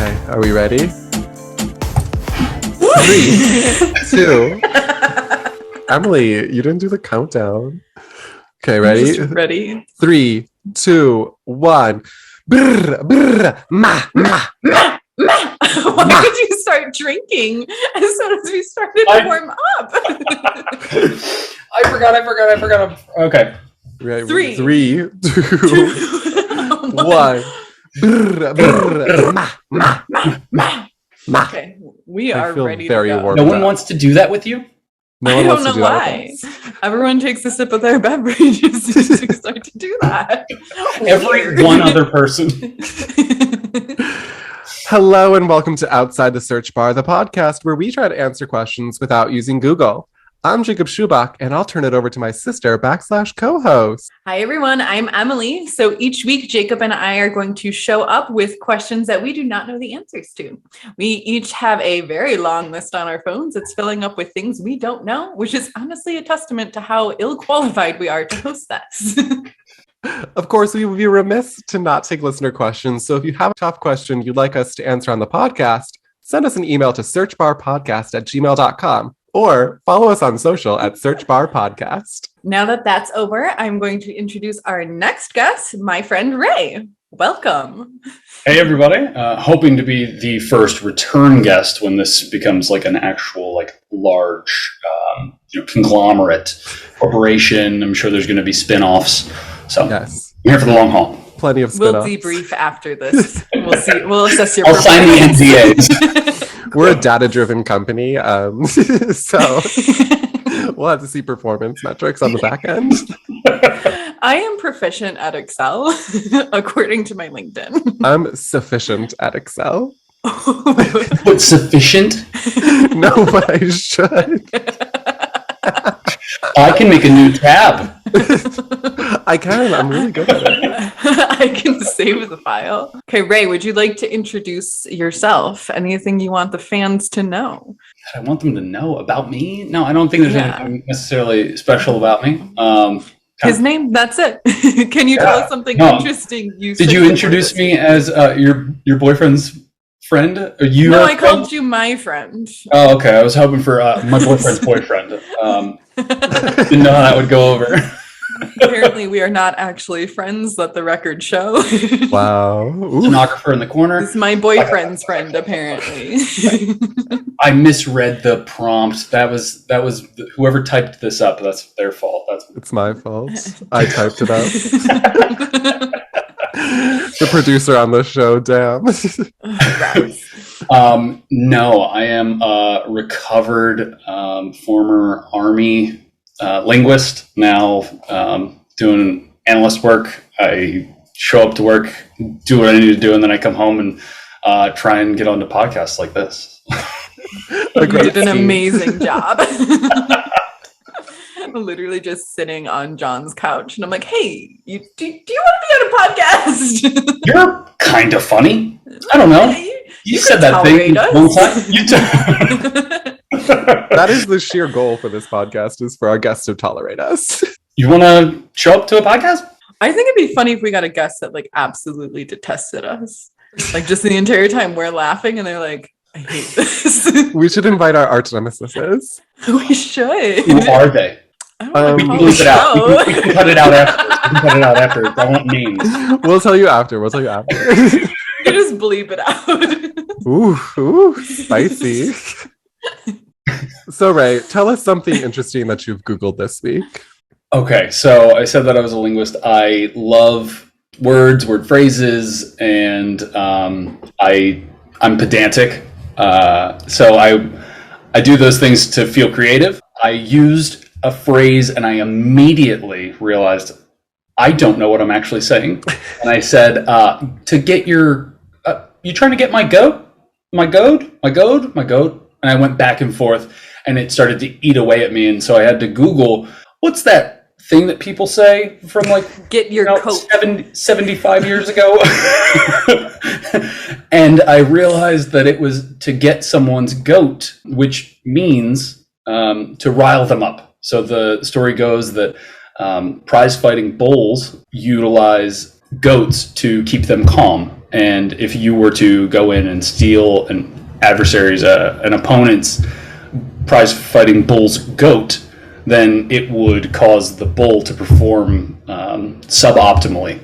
Okay, are we ready? 3, 2. Emily, you didn't do the countdown. Okay, ready? Ready? 3, 2, 1. Brr, brr, ma, ma, ma. Why did you start drinking as soon as we started to warm up? I forgot. Okay. Right, 3, 2, 1. Brr, brr, ma, ma, ma. Okay, we are feel ready very to go. warm. No one wants to do that with you? No I one don't wants to know do why. that with us. Everyone takes a sip of their beverage as soon as we start to do that. Every one other person. Hello and welcome to Outside the Search Bar, the podcast where we try to answer questions without using Google. I'm Jacob Schubach, and I'll turn it over to my sister / co-host. Hi, everyone. I'm Emily. So each week, Jacob and I are going to show up with questions that we do not know the answers to. We each have a very long list on our phones. It's filling up with things we don't know, which is honestly a testament to how ill-qualified we are to host this. Of course, we would be remiss to not take listener questions. So if you have a tough question you'd like us to answer on the podcast, send us an email to searchbarpodcast@gmail.com. Or follow us on social at searchbarpodcast. Now that that's over, I'm going to introduce our next guest, my friend Ray. Welcome. Hey, everybody. Hoping to be the first return guest when this becomes like an actual, like, large conglomerate corporation. I'm sure there's going to be spin-offs. So Yes. I'm here for the long haul. Plenty of We'll spin-offs. debrief after this. We'll see. We'll assess your I'll sign the performance. NDAs. We're a data-driven company, so we'll have to see performance metrics on the back end. I am proficient at Excel, according to my LinkedIn. I'm sufficient at Excel. But sufficient? No, but I should. I can make a new tab. I can. I'm really good at it. I can save the file. Okay, Ray, would you like to introduce yourself? Anything you want the fans to know? I want them to know about me. No, I don't think there's anything necessarily special about me. His name, that's it. Can you tell us something interesting? Did you introduce me as your boyfriend's friend? Or you? No, I called you my friend. Oh, okay. I was hoping for my boyfriend's boyfriend. Didn't know how that would go over. Apparently, we are not actually friends. Let the record show. Wow. Stenographer in the corner. It's my boyfriend's friend, apparently. I misread the prompt. That was whoever typed this up. That's their fault. It's my fault. I typed it up. The producer on the show, damn. No, I am a recovered former Army linguist, now doing analyst work. I show up to work, do what I need to do, and then I come home and try and get onto podcasts like this. You did an amazing job. Literally just sitting on John's couch, and I'm like, "Hey, do you want to be on a podcast? You're kind of funny. I don't know. You said that thing one time. That is the sheer goal for this podcast, is for our guests to tolerate us. You want to show up to a podcast? I think it'd be funny if we got a guest that like absolutely detested us, like just the entire time we're laughing, and they're like, "I hate this." We should invite our arch nemesis. We should. Who are they? I don't We know. can bleep it out. We can cut it out after. I want names. We'll tell you after. You just bleep it out. Ooh, spicy. So, Ray, tell us something interesting that you've Googled this week. Okay, so I said that I was a linguist. I love words, word phrases, and I'm pedantic. So I do those things to feel creative. I used a phrase and I immediately realized I don't know what I'm actually saying. And I said, to get your, you trying to get my goat? My goat? And I went back and forth and it started to eat away at me. And so I had to Google, what's that thing that people say from like get your coat 75 years ago? And I realized that it was to get someone's goat, which means to rile them up. So the story goes that prize fighting bulls utilize goats to keep them calm. And if you were to go in and steal an opponent's prize fighting bull's goat, then it would cause the bull to perform suboptimally.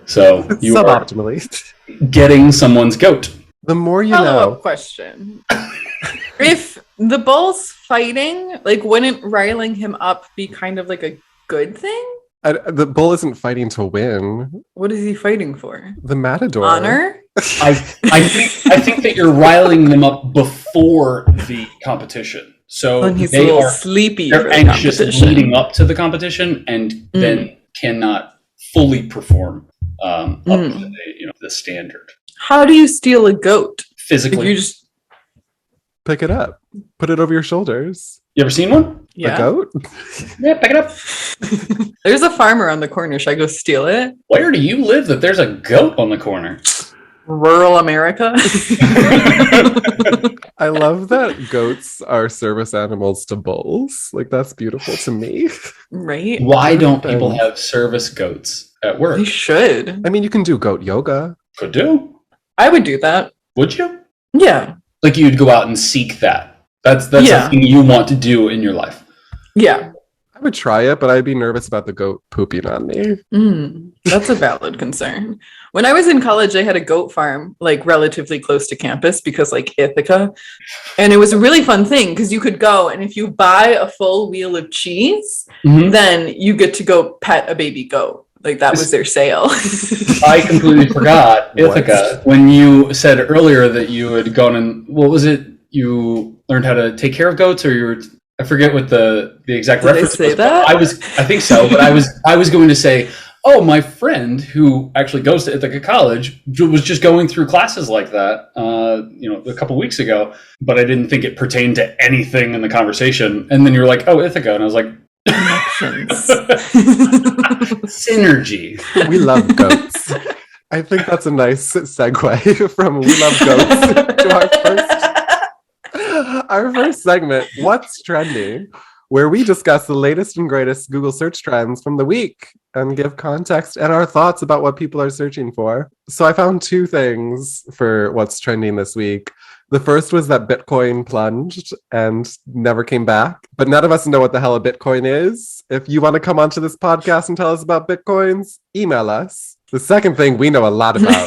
So you suboptimally are getting someone's goat. The more you Follow-up know. question. If the bull's fighting, like, wouldn't riling him up be kind of like a good thing? The bull isn't fighting to win. What is he fighting for? The matador. Honor? I think that you're riling them up before the competition. So When he's a little sleepy. they're for the anxious competition. leading up to the competition and then cannot fully perform up to the standard. How do you steal a goat? Physically. You just Pick it up. Put it over your shoulders. You ever seen one? A goat? Yeah, pick it up. There's a farmer on the corner. Should I go steal it? Where do you live that there's a goat on the corner? Rural America. I love that goats are service animals to bulls. Like, that's beautiful to me. Right? Why don't people have service goats at work? They should. I mean, you can do goat yoga. Could do. I would do that. Would you? Yeah. Like you'd go out and seek that. That's Yeah. something you want to do in your life. Yeah. I would try it, but I'd be nervous about the goat pooping on me. That's a valid concern. When I was in college, I had a goat farm, like, relatively close to campus because, like, Ithaca. And it was a really fun thing because you could go, and if you buy a full wheel of cheese, then you get to go pet a baby goat. Like, that was their sale. I completely forgot What? Ithaca when you said earlier that you had gone and what was it? You learned how to take care of goats, or you were, I forget what the exact Did I reference say was. that? I think so, but I was going to say, oh, my friend who actually goes to Ithaca College was just going through classes like that, a couple weeks ago, but I didn't think it pertained to anything in the conversation. And then you were like, oh, Ithaca, and I was like, synergy. We love goats. I think that's a nice segue from we love goats to our first segment, What's Trending, where we discuss the latest and greatest Google search trends from the week and give context and our thoughts about what people are searching for. So I found two things for what's trending this week. The first was that Bitcoin plunged and never came back, but none of us know what the hell a Bitcoin is. If you want to come onto this podcast and tell us about Bitcoins, email us. The second thing we know a lot about.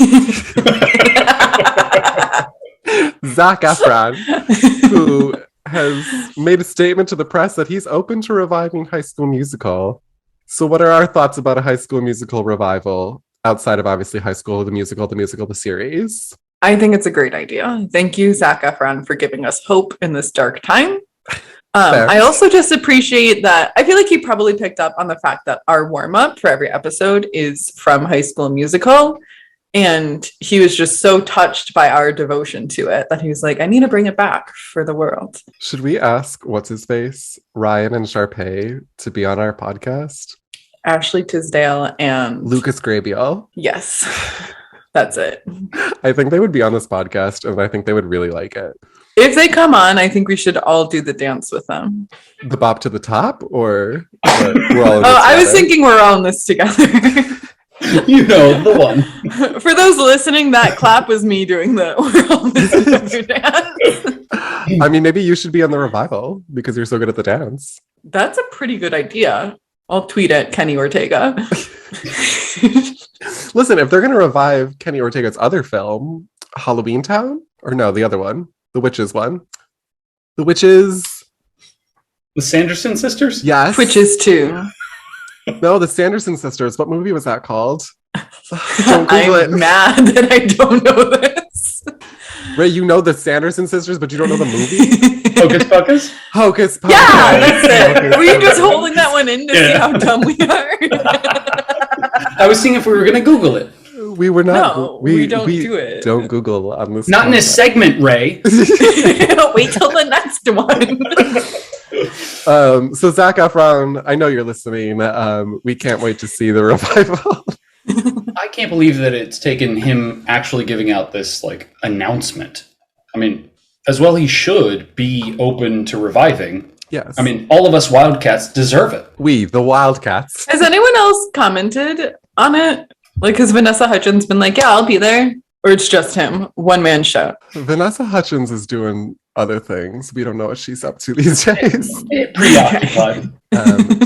Zac Efron, who has made a statement to the press that he's open to reviving High School Musical. So what are our thoughts about a High School Musical revival outside of obviously High School, the musical, the series? I think it's a great idea. Thank you, Zac Efron, for giving us hope in this dark time. I also just appreciate that. I feel like he probably picked up on the fact that our warm-up for every episode is from High School Musical. And he was just so touched by our devotion to it that he was like, I need to bring it back for the world. Should we ask, what's his face, Ryan and Sharpay, to be on our podcast? Ashley Tisdale and Lucas Grabeel. Yes, that's it. I think they would be on this podcast, and I think they would really like it. If they come on, I think we should all do the dance with them. The bop to the top, or we're all in this I was together? thinking we're all in this together. You know, the one. For those listening, that clap was me doing the we're all in this together dance. I mean, maybe you should be on the revival because you're so good at the dance. That's a pretty good idea. I'll tweet at Kenny Ortega. Listen, if they're going to revive Kenny Ortega's other film, Halloween Town, or no, the other one, the Witches one. The Witches. The Sanderson sisters? Yes. Witches too. No, the Sanderson sisters. What movie was that called? Don't Google I'm it. mad that I don't know this. Ray, you know the Sanderson sisters, but you don't know the movie? Hocus Pocus? Hocus Pocus. Yeah, that's it. Were you just Okay. holding that one in to see how dumb we are? I was seeing if we were going to Google it. We were not. No, we don't do it. Don't Google on this. Not in this segment, Ray. Wait till the next one. So Zac Efron, I know you're listening. We can't wait to see the revival. I can't believe that it's taken him actually giving out this like announcement. I mean, as well he should be open to reviving. Yes. I mean, all of us Wildcats deserve it. We, the Wildcats. Has anyone else commented on it? Like, has Vanessa Hudgens been like, yeah, I'll be there? Or it's just him, one man show? Vanessa Hudgens is doing other things. We don't know what she's up to these days. Preoccupied.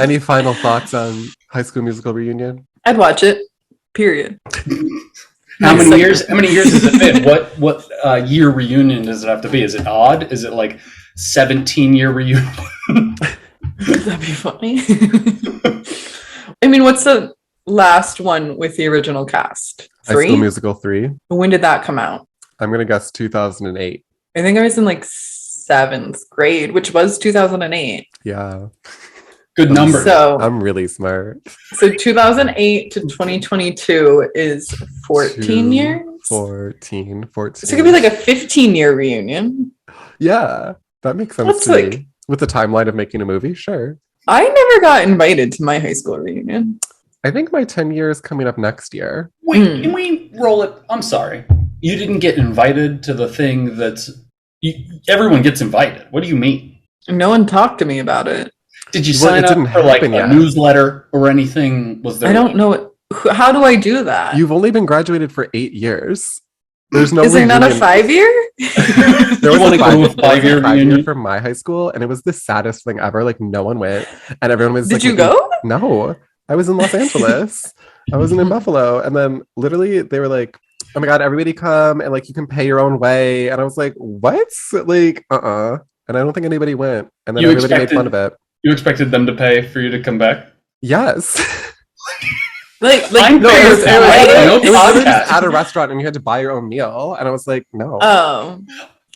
Any final thoughts on High School Musical reunion? I'd watch it. Period. How many years has it been? What year reunion does it have to be? Is it odd? Is it like 17-year reunion? That'd be funny. I mean, what's the last one with the original cast? High School 3? Musical 3. When did that come out? I'm going to guess 2008. I think I was in like 7th grade, which was 2008. Yeah. Good number. So I'm really smart. 2008 to 2022 is 14 years. 14. So it could be like a 15-year reunion. Yeah, that makes sense That's to me. like- With the timeline of making a movie, sure. I never got invited to my high school reunion. I think my 10 year is coming up next year. Wait, can we roll it? I'm sorry. You didn't get invited to the thing that's... everyone gets invited. What do you mean? No one talked to me about it. Did you Well, sign it up didn't for like a happen yet. newsletter or anything? Was there? I don't know. How do I do that? You've only been graduated for 8 years. There's no Is there not a reunion. 5-year? There was You wanna a go to a 5-year reunion? for my high school, and it was the saddest thing ever. Like, no one went, and everyone was Did like, you go? No, I was in Los Angeles. I wasn't in Buffalo. And then literally they were like, oh my God, everybody come, and like you can pay your own way. And I was like, what? Like, And I don't think anybody went. And then everybody made fun of it. You expected them to pay for you to come back? Yes. Like I'm No, fair it was, family. it was literally podcast. just at a restaurant and you had to buy your own meal. And I was like, no. Oh,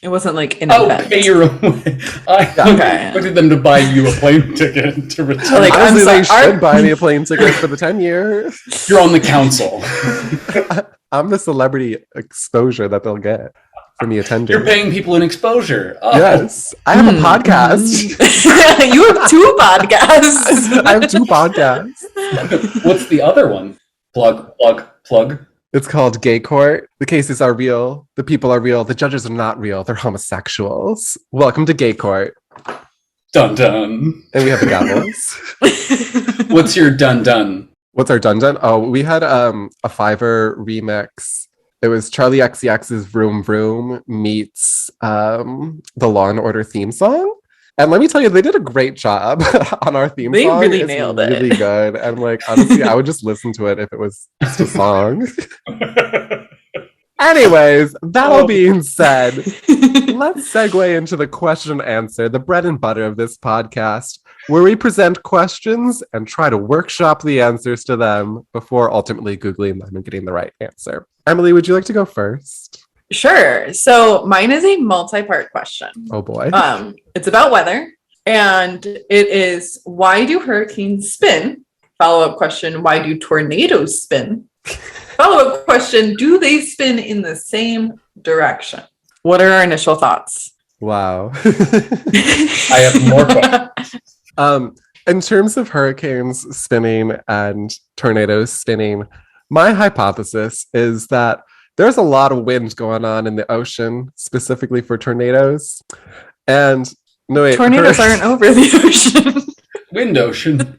it wasn't like an Oh, event. pay your own way. I Okay. expected them to buy you a plane ticket to return. Like, I'm Honestly, they sorry, should buy me a plane ticket for the 10 years. You're on the council. I'm the celebrity exposure that they'll get for me attending. You're paying people an exposure. Oh. Yes. I have a podcast. You have 2 podcasts. I have 2 podcasts. What's the other one? Plug. It's called Gay Court. The cases are real. The people are real. The judges are not real. They're homosexuals. Welcome to Gay Court. Dun dun. And we have the gavels. What's your dun? What's our dun? Oh, we had a Fiverr remix. It was Charlie XCX's Vroom Vroom meets the Law and Order theme song. And let me tell you, they did a great job on our theme They song. really It's nailed it. really good. And like, honestly, I would just listen to it if it was just a song. Anyways, that all being said, let's segue into the question and answer, the bread and butter of this podcast, where we present questions and try to workshop the answers to them before ultimately Googling them and getting the right answer. Emily, would you like to go first? Sure. So mine is a multi-part question. Oh boy. It's about weather, and it is, why do hurricanes spin? Follow-up question, why do tornadoes spin? Follow-up question, do they spin in the same direction? What are our initial thoughts? Wow. I have more questions. In terms of hurricanes spinning and tornadoes spinning, my hypothesis is that there's a lot of wind going on in the ocean, specifically for tornadoes. And no, wait, Tornadoes aren't over the ocean. Wind ocean.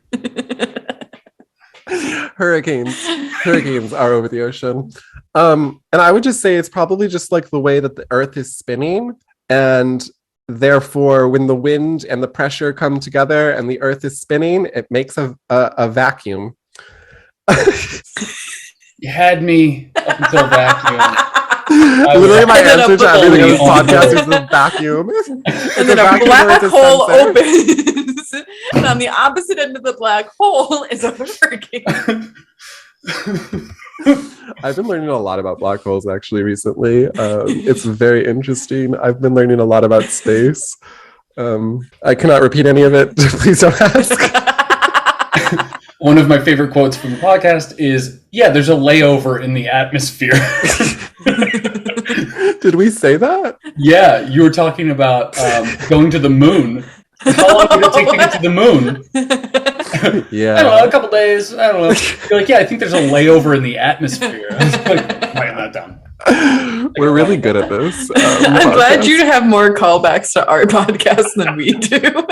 Hurricanes are over the ocean. And I would just say it's probably just like the way that the earth is spinning. And therefore, when the wind and the pressure come together and the earth is spinning, it makes a vacuum. You had me up until vacuum. Literally, my And then answer a to everything on this balloon. podcast is the vacuum. And then a black hole opens, and on the opposite end of the black hole is a hurricane. I've been learning a lot about black holes actually recently. It's very interesting. I've been learning a lot about space. I cannot repeat any of it. Please don't ask. One of my favorite quotes from the podcast is, yeah, there's a layover in the atmosphere. Did we say that? Yeah, you were talking about going to the moon. How long did it take to get to the moon? I don't know, a couple days. I don't know. You're like, yeah, I think there's a layover in the atmosphere. I was like, writing that down. We're really good at this. I'm glad you have more callbacks to our podcast than we do.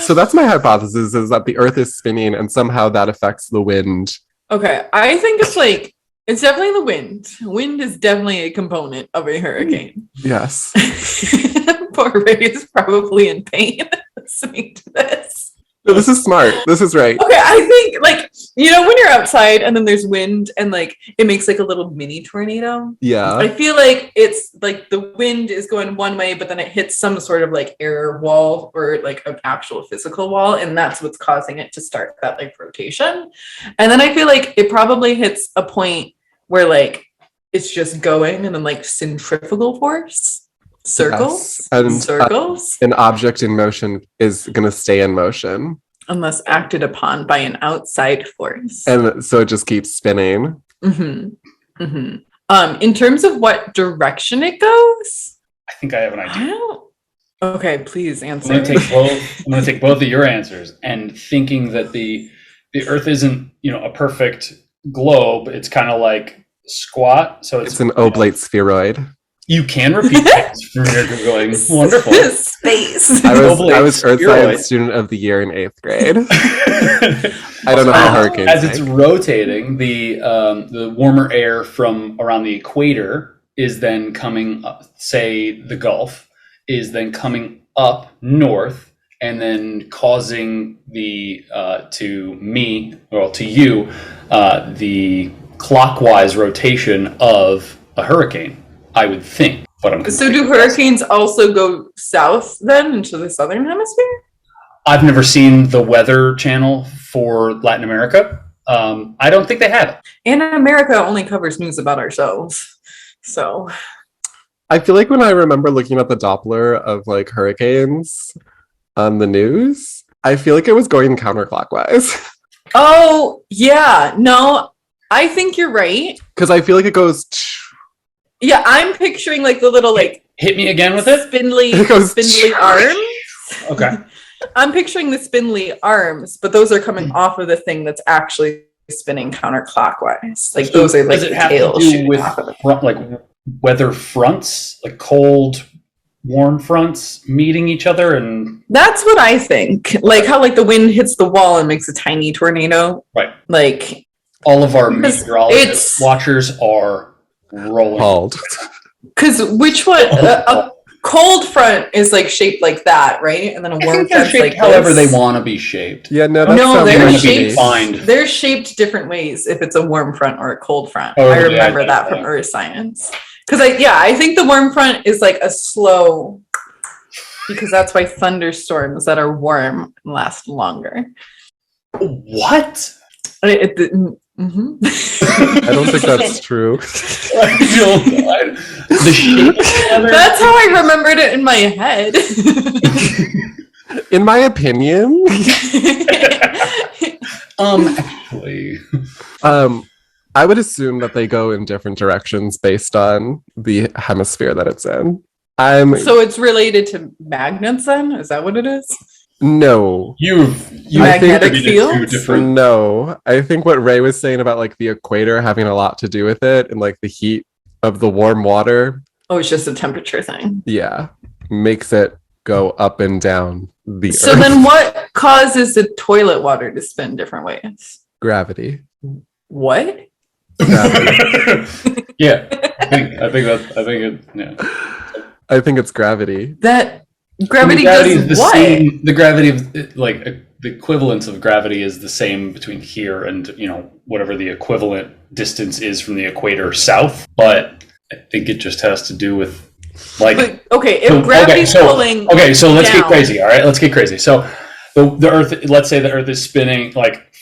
So that's my hypothesis, is that the earth is spinning and somehow that affects the wind Okay, I think it's definitely the wind. Wind is definitely a component of a hurricane. Yes. Poor Ray is probably in pain listening to this. No, this is smart. This is right. Okay, I think when you're outside and then there's wind and it makes a little mini tornado. Yeah. I feel like it's the wind is going one way, but then it hits some sort of air wall or an actual physical wall, and that's what's causing it to start that rotation. And then I feel like it probably hits a point where it's just going, and then centrifugal force. Circles, and circles. An object in motion is going to stay in motion unless acted upon by an outside force, and so it just keeps spinning. In terms of what direction it goes, I think I have an idea. Okay, please answer. I'm going to take both of your answers, and thinking that the Earth isn't a perfect globe. It's kind of squat, so it's an oblate spheroid. You can repeat things from your going. Wonderful. Space. I was Earth Science Student of the Year in 8th grade. I don't know how hurricanes. As it's rotating, the warmer air from around the equator is then coming up, say the Gulf, is then coming up north and then causing to you, the clockwise rotation of a hurricane. I would think. So do hurricanes also go south then into the southern hemisphere? I've never seen the Weather Channel for Latin America. I don't think they have it. And America only covers news about ourselves. So I feel like when I remember looking at the Doppler of hurricanes on the news, I feel like it was going counterclockwise. Oh, yeah. No, I think you're right. Because I feel like it goes... Yeah, I'm picturing the little hit me again with it. Spindly arms. Okay. I'm picturing the spindly arms, but those are coming off of the thing that's actually spinning counterclockwise. Those are does it have to do with weather fronts, cold, warm fronts meeting each other, and that's what I think. How the wind hits the wall and makes a tiny tornado. Right. All of our meteorologist watchers are rolling. Because which one? A cold front is shaped like that, right? And then a warm front shaped however they want to be shaped. Yeah, no, they're shaped. They're shaped different ways if it's a warm front or a cold front. I remember that from Earth Science. Because I think the warm front is a slow, because that's why thunderstorms that are warm last longer. What? Mm-hmm. I don't think that's true. That's how I remembered it in my head. In my opinion, actually, I would assume that they go in different directions based on the hemisphere that it's in. So it's related to magnets then? Is that what it is? No. Magnetic fields? No. I think what Ray was saying about the equator having a lot to do with it and the heat of the warm water. Oh, it's just a temperature thing. Yeah. Makes it go up and down the Earth. So then what causes the toilet water to spin different ways? Gravity. What? Gravity. Yeah. I think it's gravity. Gravity does what? The gravity of the equivalence of gravity is the same between here and whatever the equivalent distance is from the equator south, but I think it just has to do with gravity's pulling. Okay, so let's get crazy. All right, let's get crazy. So the Earth, let's say the Earth is spinning,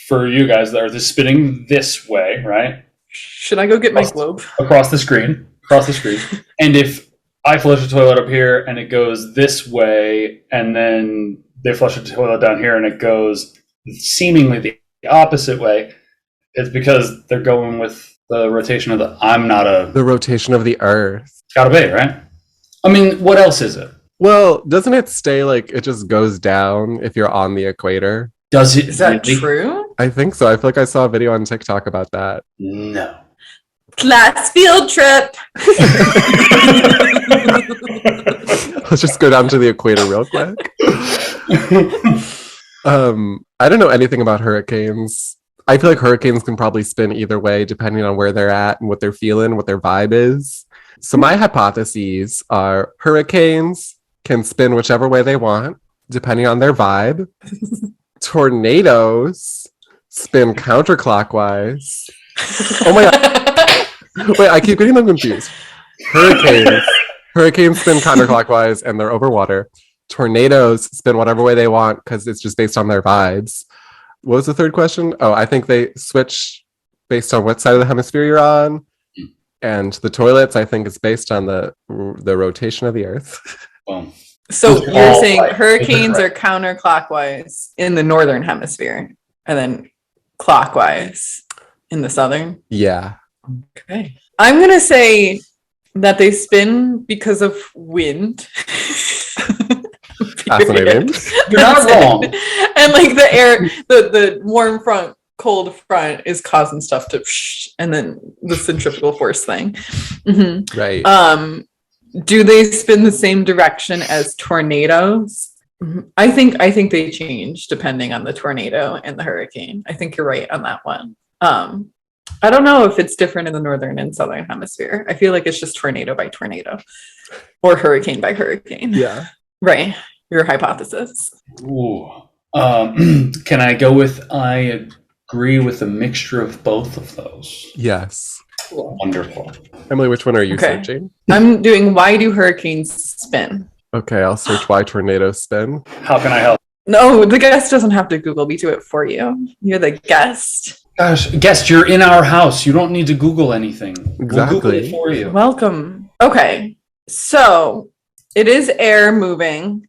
for you guys, the Earth is spinning this way, right? Should I go get my globe? Across the screen. And if I flush a toilet up here and it goes this way, and then they flush a toilet down here and it goes seemingly the opposite way, it's because they're going with the rotation of the rotation of the Earth. It's gotta be, right? I mean, what else is it? Well, doesn't it stay it just goes down if you're on the equator? Does it? Is that true? I think so. I feel like I saw a video on TikTok about that. No. Class field trip. Let's just go down to the equator real quick. I don't know anything about hurricanes. I feel like hurricanes can probably spin either way depending on where they're at and what they're feeling, what their vibe is. So my hypotheses are hurricanes can spin whichever way they want, depending on their vibe. Tornadoes spin counterclockwise. Oh my God. Wait, I keep getting them confused. Hurricanes spin counterclockwise and they're over water. Tornadoes spin whatever way they want because it's just based on their vibes. What was the third question? Oh, I think they switch based on what side of the hemisphere you're on. And the toilets, I think, is based on the rotation of the Earth. So you're saying hurricanes are counterclockwise in the northern hemisphere and then clockwise in the southern? Yeah. Okay. I'm going to say that they spin because of wind. Fascinating. You're not wrong. And like the air, the warm front, cold front is causing stuff to and then the centrifugal force thing. Mm-hmm. Right. Do they spin the same direction as tornadoes? I think they change depending on the tornado and the hurricane. I think you're right on that one. I don't know if it's different in the northern and southern hemisphere. I feel like it's just tornado by tornado or hurricane by hurricane. Yeah. Right. Your hypothesis. Ooh. Can I go with I agree with a mixture of both of those? Yes. Wonderful. Emily, which one are you searching? I'm doing why do hurricanes spin? Okay, I'll search why tornadoes spin. How can I help? No, the guest doesn't have to Google. We do it for you. You're the guest. Gosh, guest, you're in our house. You don't need to Google anything. Exactly. We'll Google it for you. Welcome. Okay, so it is air moving.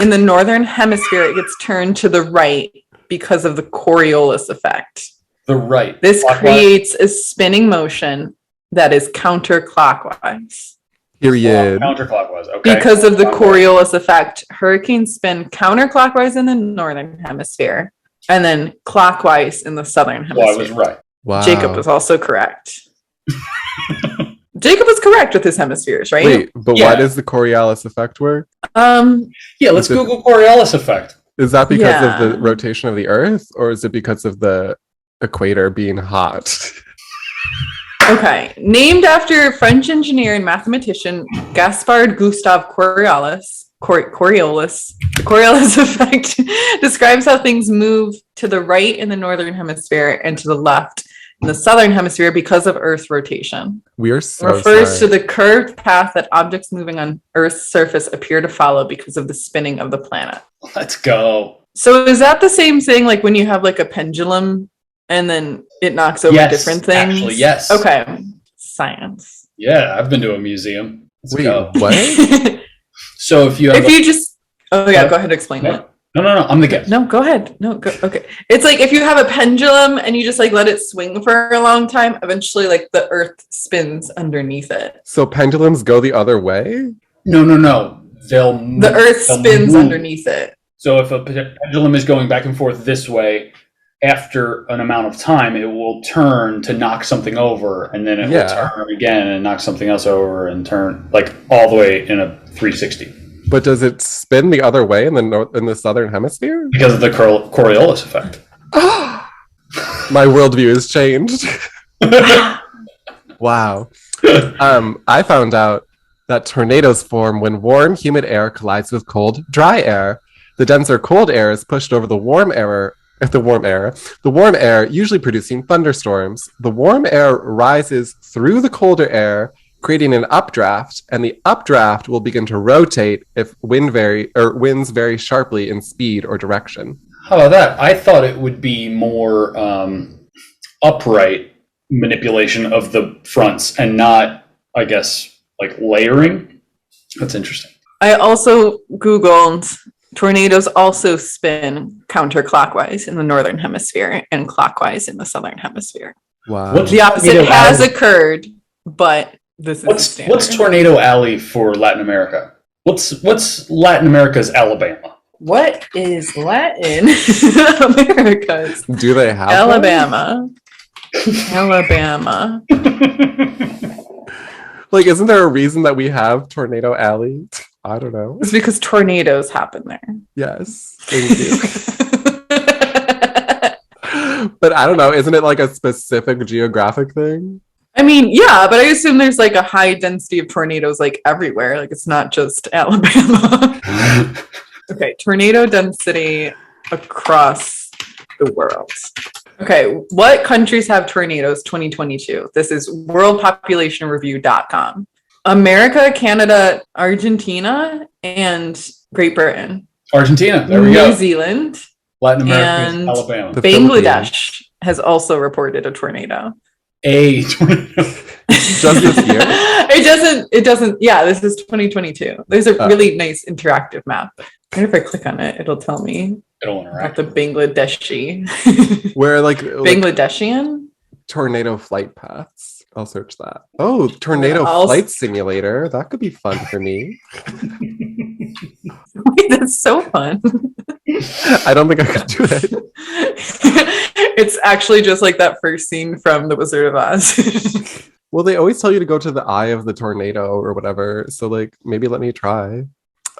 In the northern hemisphere, it gets turned to the right because of the Coriolis effect. The right. This Clockwise? creates a spinning motion that is counterclockwise. Period. Counterclockwise. Okay. Because of the Coriolis effect, hurricanes spin counterclockwise in the northern hemisphere and then clockwise in the southern hemisphere. Well, I was right. Wow. Jacob was also correct. Jacob was correct with his hemispheres, right? Wait, but why does the Coriolis effect work? Yeah, let's Google Coriolis effect. Is that because of the rotation of the Earth, or is it because of the equator being hot? Okay. Named after French engineer and mathematician Gaspard Gustave Coriolis. The Coriolis effect describes how things move to the right in the northern hemisphere and to the left in the southern hemisphere because of Earth's rotation. We are so refers to the curved path that objects moving on Earth's surface appear to follow because of the spinning of the planet. Let's go. So is that the same thing like when you have like a pendulum and then it knocks over different things? Actually, yes. Okay. Science. Yeah, I've been to a museum. Let's go. What? So if you have go ahead, explain it. No, I'm the guest. No, go ahead. No, go. Okay. It's like if you have a pendulum and you just like let it swing for a long time, eventually like the earth spins underneath it. So pendulums go the other way? No. The earth spins move underneath it. So if a pendulum is going back and forth this way, after an amount of time, it will turn to knock something over, and then it will turn again and knock something else over and turn like all the way in a 360. But does it spin the other way in the southern hemisphere? Because of the Coriolis effect. My worldview has changed. Wow. I found out that tornadoes form when warm, humid air collides with cold, dry air. The denser cold air is pushed over the warm air, usually producing thunderstorms. The warm air rises through the colder air, creating an updraft, and the updraft will begin to rotate if winds vary sharply in speed or direction. How about that? I thought it would be more upright manipulation of the fronts and not, I guess, like layering. That's interesting. I also Googled tornadoes also spin counterclockwise in the northern hemisphere and clockwise in the southern hemisphere. Wow. The opposite has occurred, but this is what's Tornado Alley for Latin America? What's Latin America's Alabama? What is Latin America's? Do they have Alabama? Alabama. Like, isn't there a reason that we have Tornado Alley? I don't know. It's because tornadoes happen there. Yes. Thank you. But I don't know. Isn't it like a specific geographic thing? I mean, yeah, but I assume there's like a high density of tornadoes like everywhere. Like it's not just Alabama. Okay, tornado density across the world. Okay, what countries have tornadoes 2022? This is worldpopulationreview.com. America, Canada, Argentina, and Great Britain. Argentina. There we go. New Zealand. Latin America, and Alabama. The Bangladesh has also reported a tornado. A tornado. Just this year? It doesn't, yeah, this is 2022. There's a really nice interactive map. I wonder if I click on it, it'll tell me It'll about interact. the Bangladeshi. Where like Bangladeshian? tornado flight paths. I'll search that. Oh, tornado flight simulator. That could be fun for me. Wait, that's so fun. I don't think I could do it. It's actually just like that first scene from The Wizard of Oz. Well, they always tell you to go to the eye of the tornado or whatever. So like maybe let me try.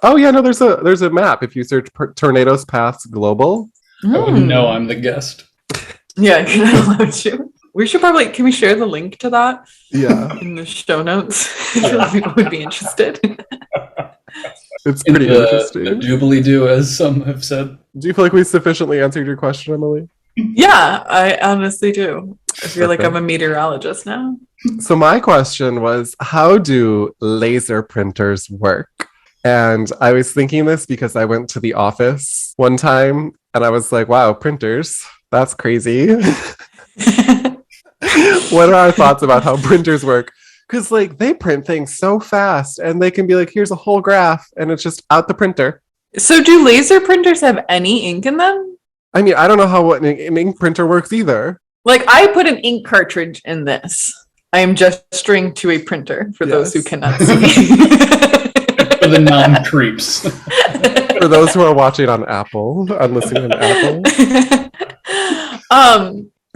Oh yeah, no, there's a map. If you search tornadoes paths global. I wouldn't know. I'm the guest. Yeah, you're not allowed to. We should probably, can we share the link to that? Yeah. In the show notes? I feel like people would be interested. It's pretty interesting. The doobly doo, as some have said. Do you feel like we sufficiently answered your question, Emily? Yeah, I honestly do. I feel like Okay. I'm a meteorologist now. So my question was, how do laser printers work? And I was thinking this because I went to the office one time and I was like, wow, printers, that's crazy. What are our thoughts about how printers work? Because like they print things so fast and they can be like, here's a whole graph and it's just out the printer. So do laser printers have any ink in them? I mean, I don't know how an ink printer works either. Like I put an ink cartridge in this. I am gesturing to a printer for those who Yes. cannot see. For the non-creeps. For those who are watching on Apple, I'm listening on Apple.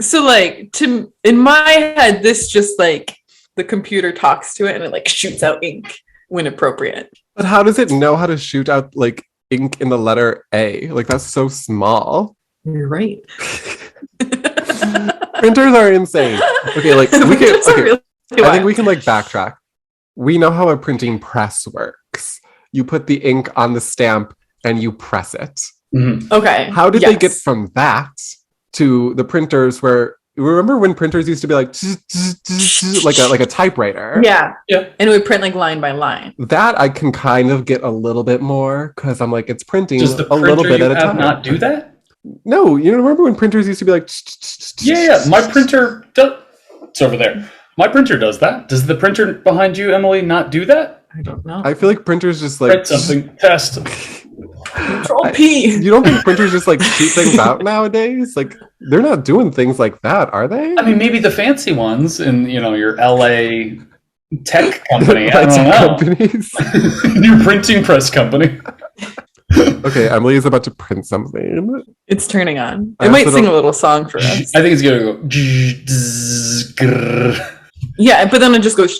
So like in my head, this just like the computer talks to it and it like shoots out ink when appropriate. But how does it know how to shoot out like ink in the letter A? Like that's so small. You're right. Printers are insane. Okay, like we can. Printers are Okay, really I think we can like backtrack. We know how a printing press works. You put the ink on the stamp and you press it. Mhm. Okay. How did they get yes. from that to the printers where? Remember when printers used to be like like a typewriter? Yeah. Yeah. And it would print like line by line. That I can kind of get a little bit more because I'm like it's printing Does the a little printer bit you at a have time. not do that? No, you remember when printers used to be like Yeah. My printer does. It's over there. My printer does that. Does the printer behind you, Emily, not do that? I don't know. I feel like printers just like Print something. Test. Control P. You don't think printers just like shoot things out nowadays? Like they're not doing things like that, are they? I mean, maybe the fancy ones in your LA tech company. I Like don't know. companies. Your printing press company. Okay, Emily is about to print something. It's turning on. I It might also sing a don't- little song for us. I think it's gonna go. zzz, grrr. Yeah, but then it just goes.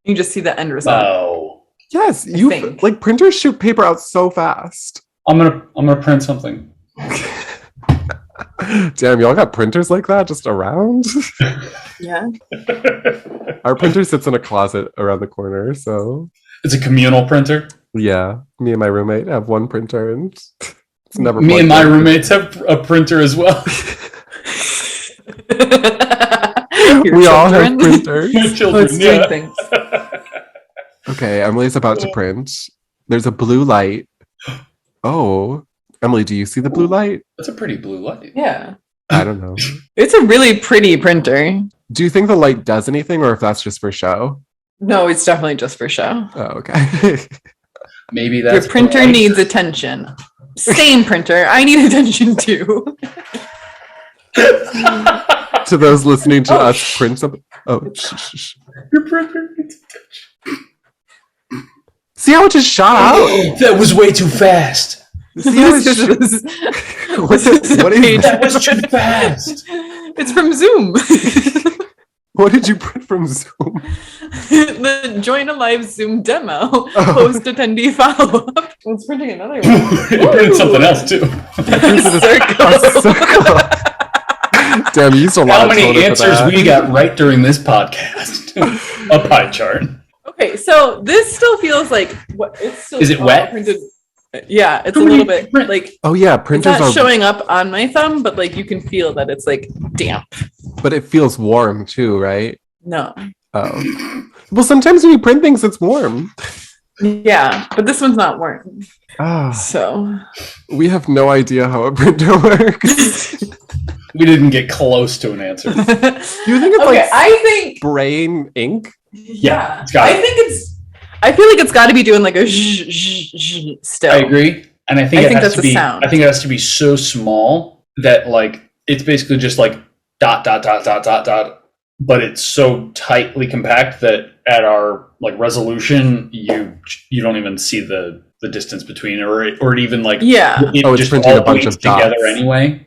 You just see the end result. Oh, Yes, think. like printers shoot paper out so fast. I'm gonna print something. Damn, y'all got printers like that just around? Yeah. Our printer sits in a closet around the corner, so It's a communal printer. yeah. Me and my roommate have one printer and it's never Me and my plugged in. roommates have a printer as well. Your We all have children. printers. My children, Let's doing yeah. things. Okay, Emily's about to print. There's a blue light. Oh, Emily, do you see the blue light? That's a pretty blue light. Yeah. I don't know. It's a really pretty printer. Do you think the light does anything or if that's just for show? No, it's definitely just for show. Oh, okay. Maybe that's Your printer bright. needs attention. Same printer. I need attention too. To those listening to Oh, us print something. Oh, shh. Your printer needs See how it just shot out? attention. That was way too fast. See how it This just... is- What this is a what is page- that? That was too fast. It's from Zoom. What did you print from Zoom? The join a live Zoom demo. Post attendee follow up. It's printing another one. It printed something else too. A circle. Damn, you used a lot How of many toner for answers that. we got right during this podcast? A pie chart. Okay, so this still feels like what it's still Is it all wet? printed. Yeah, it's How a many little bit different- like Oh yeah, it's printers not are, showing up on my thumb, but like you can feel that it's like damp. but it feels warm too, right? No. Oh. Well, sometimes when you print things, it's warm. Yeah, but this one's not warm. Ah, So we have no idea how a printer works. We didn't get close to an answer. You think it's okay, like I think spraying ink? yeah, it's got I it. think it's. I feel like it's got to be doing like a zh, zh, zh still. I agree, and I think I it think has that's to a be. sound. I think it has to be so small that like it's basically just like dot dot dot dot dot dot, but it's so tightly compact that at our like resolution, you don't even see the distance between it, or it even like Yeah. it Oh, it's just printing all a bunch weights of dots. together anyway.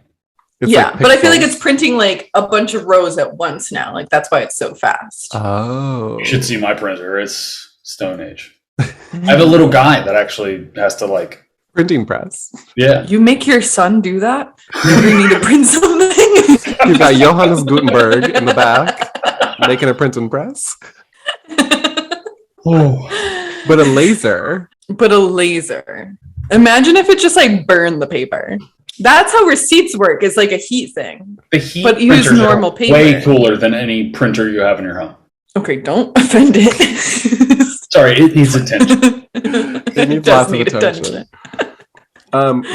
It's Yeah, like but I feel like pixels. it's printing like a bunch of rows at once now. Like that's why it's so fast. Oh. You should see my printer; it's Stone Age. I have a little guy that actually has to like, Printing press. yeah. You make your son do that? You need to print something? You've got Johannes Gutenberg in the back making a printing press. Oh, But a laser. But a laser. Imagine if it just like burned the paper. That's how receipts work. It's like a heat thing. the heat But use printers are normal paper. way cooler than any printer you have in your home. Okay, don't offend it. Sorry, it needs attention. It needs does lots of need attention.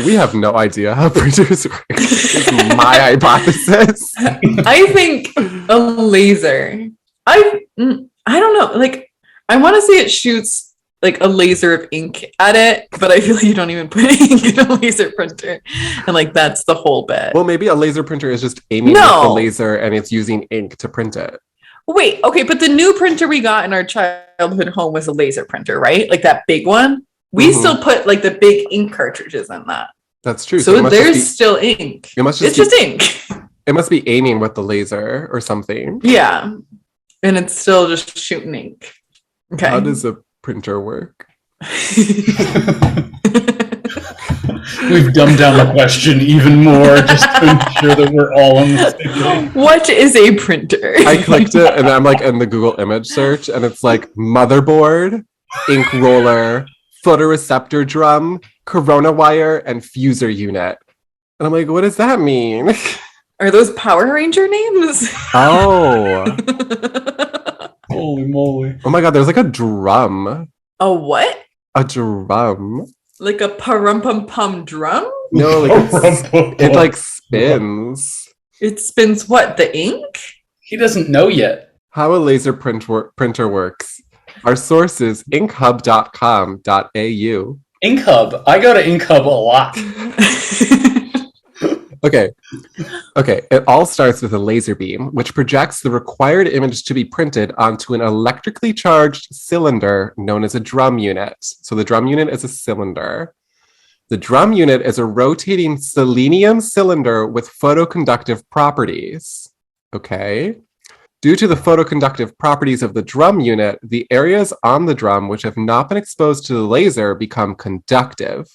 We have no idea how printers work. It's my hypothesis. I think a laser. I don't know. Like, I want to say it shoots like a laser of ink at it, but I feel like you don't even put ink in a laser printer, and like that's the whole bit. Well, maybe a laser printer is just aiming with the laser and it's using ink to print it. Wait, okay, but the new printer we got in our childhood home was a laser printer, right? Like that big one. We still put like the big ink cartridges in that. That's true. So it must there's just be, still ink. it must It's just just be, ink. it must be aiming with the laser or something. Yeah. And it's still just shooting ink. Okay. How does a printer work? We've dumbed down the question even more just to ensure that we're all on the same page. What is a printer? I clicked it and I'm like in the Google image search and it's like motherboard, ink roller, photoreceptor drum, corona wire, and fuser unit. And I'm like, what does that mean? Are those Power Ranger names? Oh. Holy moly. Oh my god, there's like a drum. A what? A drum. Like a pum drum? No, like it like spins. It spins what? The ink? He doesn't know yet. How a laser printer works. Our source is inkhub.com.au. InkHub. I go to InkHub a lot. Okay. It all starts with a laser beam, which projects the required image to be printed onto an electrically charged cylinder known as a drum unit. So the drum unit is a cylinder. The drum unit is a rotating selenium cylinder with photoconductive properties. Okay. Due to the photoconductive properties of the drum unit, the areas on the drum which have not been exposed to the laser become conductive.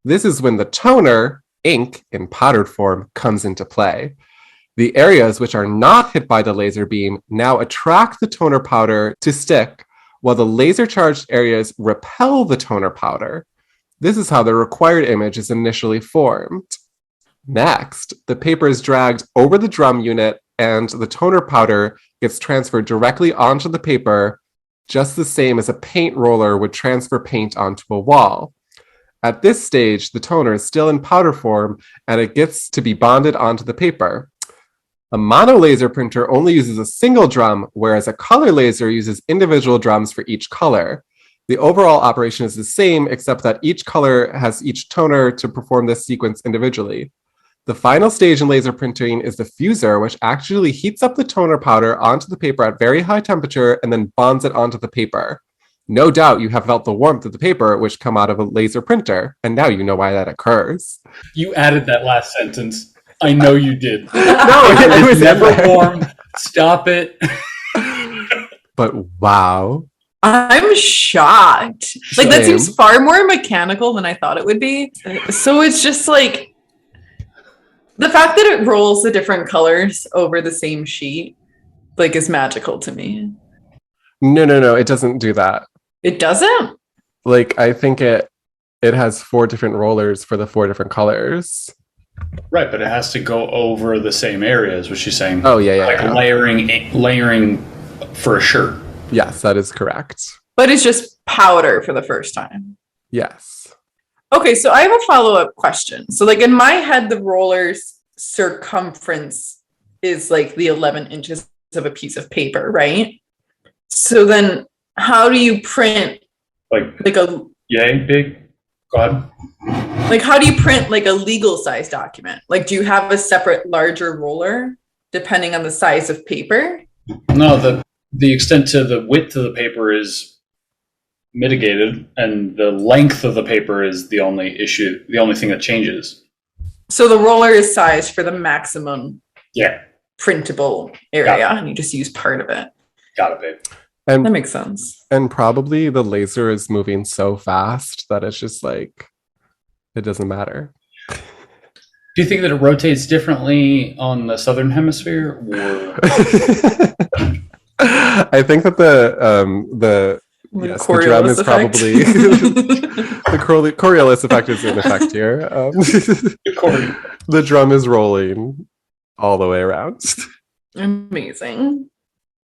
This is when the toner, ink in powdered form, comes into play. The areas which are not hit by the laser beam now attract the toner powder to stick, while the laser-charged areas repel the toner powder. This is how the required image is initially formed. Next, the paper is dragged over the drum unit and the toner powder gets transferred directly onto the paper, just the same as a paint roller would transfer paint onto a wall. At this stage, the toner is still in powder form and it gets to be bonded onto the paper. A monolaser printer only uses a single drum, whereas a color laser uses individual drums for each color. The overall operation is the same, except that each color has each toner to perform this sequence individually. The final stage in laser printing is the fuser, which actually heats up the toner powder onto the paper at very high temperature and then bonds it onto the paper. No doubt you have felt the warmth of the paper which come out of a laser printer, and now you know why that occurs. You added that last sentence. I know you did. No, it was never in there. warm. Stop it. But wow. I'm shocked. Like that Same. seems far more mechanical than I thought it would be. So it's just like The fact that it rolls the different colors over the same sheet, like, is magical to me. No, it doesn't do that. It doesn't? Like, I think it has 4 different rollers for the 4 different colors. Right, but it has to go over the same area, is what she's saying. Oh, yeah. Like layering for a shirt. Yes, that is correct. But it's just powder for the first time. Yes. Okay, so I have a follow-up question. So, like, in my head, the roller's circumference is like the 11 inches of a piece of paper, right? So then how do you print like a... Yay, big? Go ahead. Like, how do you print like a legal size document? Like, do you have a separate larger roller depending on the size of paper? No, the extent to the width of the paper is mitigated, and the length of the paper is the only issue, the only thing that changes. So the roller is sized for the maximum printable area, and you just use part of it. Got it, babe. And that makes sense. And probably the laser is moving so fast that it's just like, it doesn't matter. Do you think that it rotates differently on the southern hemisphere, or? I think that the drum is probably the Coriolis effect is in effect here. The drum is rolling all the way around. Amazing.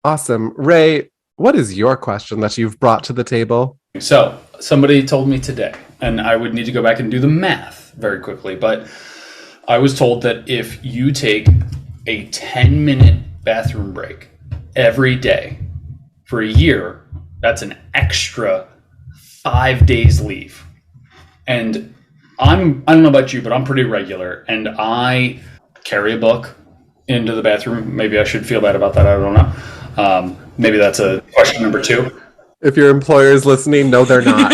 Awesome. Ray, what is your question that you've brought to the table? So somebody told me today, and I would need to go back and do the math very quickly, but I was told that if you take a 10-minute bathroom break every day for a year, that's an extra 5 days leave. And I don't know about you, but I'm pretty regular, and I carry a book into the bathroom. Maybe I should feel bad about that. I don't know. Maybe that's a question number 2. If your employer is listening, no, they're not.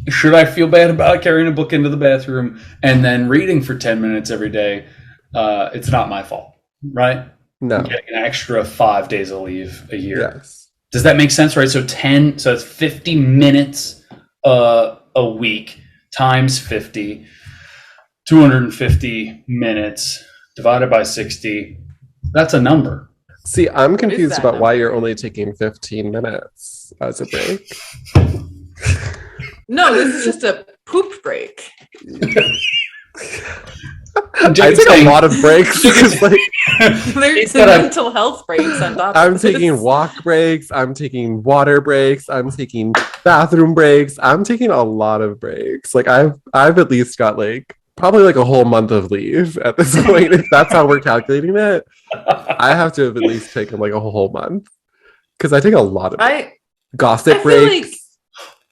Should I feel bad about carrying a book into the bathroom and then reading for 10 minutes every day? It's not my fault, right? No. I'm getting an extra 5 days of leave a year. Yes. Does that make sense, right? So that's 50 minutes a week times 50, 250 minutes divided by 60. That's a number. See, I'm confused about why you're only taking 15 minutes as a break. No, this is just a poop break. I take a lot of breaks. Like, there's mental health breaks on top I'm of this. taking walk breaks. I'm taking water breaks. I'm taking bathroom breaks. I'm taking a lot of breaks. Like I've at least got like probably like a whole month of leave at this point. If that's how we're calculating it, I have to have at least taken like a whole month because I take a lot of gossip breaks.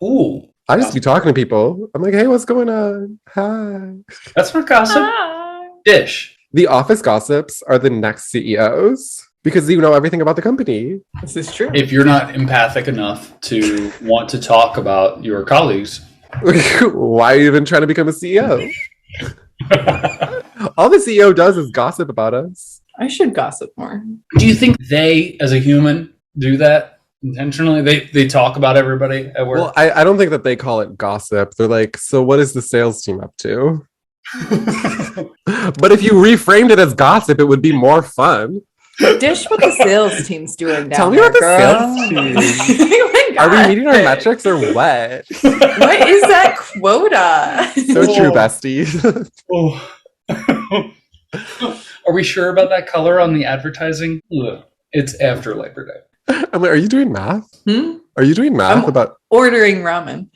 Ooh. I just be talking to people. I'm like, hey, what's going on? Hi. That's not gossip. Hi. Dish. The office gossips are the next CEOs because you know everything about the company. This is true. If you're not empathic enough to want to talk about your colleagues, why are you even trying to become a CEO? All the CEO does is gossip about us. I should gossip more. Do you think they, as a human, do that? Intentionally, they talk about everybody at work. Well, I don't think that they call it gossip. They're like, so what is the sales team up to? But if you reframed it as gossip, it would be more fun. Dish what the sales team's doing down Tell me there, about the girl. sales team. Oh my God. Are we meeting our metrics or what? What is that quota? So true, bestie. Are we sure about that color on the advertising? Ugh. It's after Labor Day. I'm like, are you doing math? Are you doing math I'm about ordering ramen?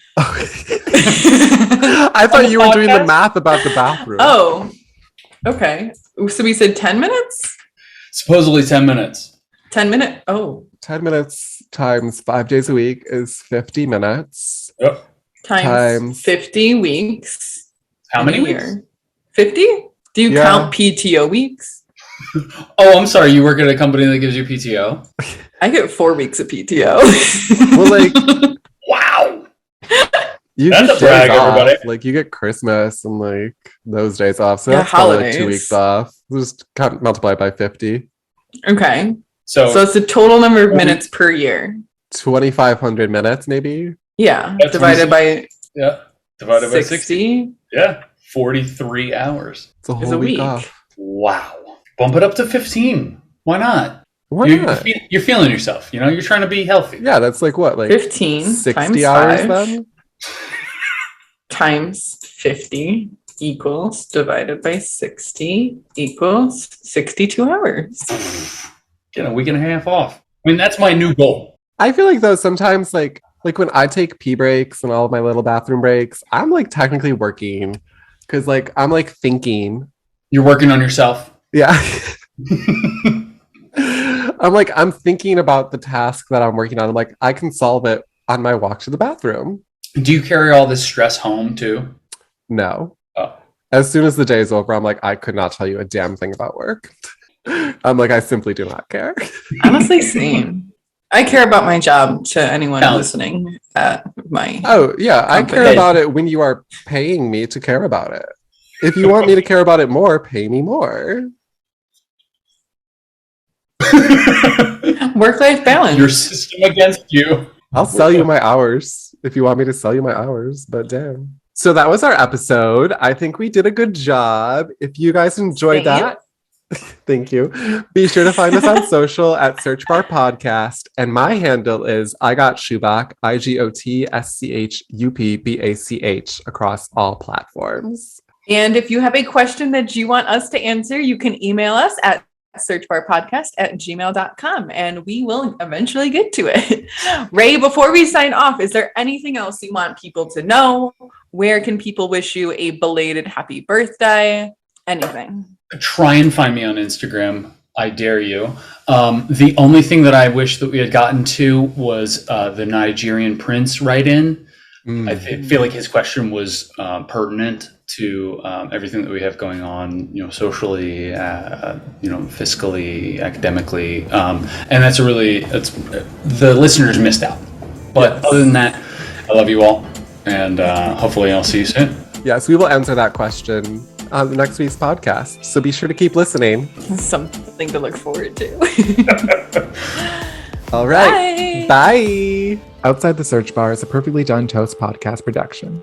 I thought you were doing the math about the bathroom. Oh, okay. So we said 10 minutes? Supposedly 10 minutes. 10 minutes? Oh. 10 minutes times 5 days a week is 50 minutes. Yep. Times 50 weeks. How many weeks? 50? Do you count PTO weeks? Oh, I'm sorry. You work at a company that gives you PTO? I get 4 weeks of PTO. Well, like, wow. You That's get a brag, days off. everybody. Like you get Christmas and like those days off. So Yeah, that's probably like holidays. 2 weeks off. Just multiply by 50. Okay. So it's the total number of minutes per year. 2,500 minutes, maybe. Yeah. That's Divided by... Yeah. divided by 60. Yeah, 43 hours. It's a Is whole a week week. off. Wow. Bump it up to 15. Why not? Why not? You're feeling yourself. You know, you're trying to be healthy. Yeah, that's like what? Like 15 60 times hours 5 then? times 50 equals divided by 60 equals 62 hours. Get a week and a half off. I mean, that's my new goal. I feel like though sometimes like when I take pee breaks and all of my little bathroom breaks, I'm like technically working because like I'm like thinking. You're working on yourself. Yeah. I'm thinking about the task that I'm working on. I'm like, I can solve it on my walk to the bathroom. Do you carry all this stress home too? No. Oh. As soon as the day is over, I'm like, I could not tell you a damn thing about work. I'm like, I simply do not care. Honestly, same. I care about my job to anyone listening at my. Oh, yeah. I company. care about it when you are paying me to care about it. If you want me to care about it more, pay me more. Work-life balance. Your system against you. I'll sell you my hours if you want me to sell you my hours, but damn. So that was our episode. I think we did a good job. If you guys enjoyed that, thank you. Be sure to find us on social at Search Bar Podcast. And my handle is I got Shubach, IGOTSCHUPBACH across all platforms. And if you have a question that you want us to answer, you can email us at searchbarpodcast@gmail.com and we will eventually get to it. Ray, before we sign off, is there anything else you want people to know? Where can people wish you a belated happy birthday? Anything? Try and find me on Instagram. I dare you. The only thing that I wish that we had gotten to was the Nigerian prince write-in. I feel like his question was pertinent to everything that we have going on, socially, fiscally, academically, and that's the listeners missed out. But Yes. Other than that, I love you all, and hopefully I'll see you soon. Yes, we will answer that question on the next week's podcast. So be sure to keep listening. Something to look forward to. All right. Bye. Outside the Search Bar is a Perfectly Done Toast podcast production.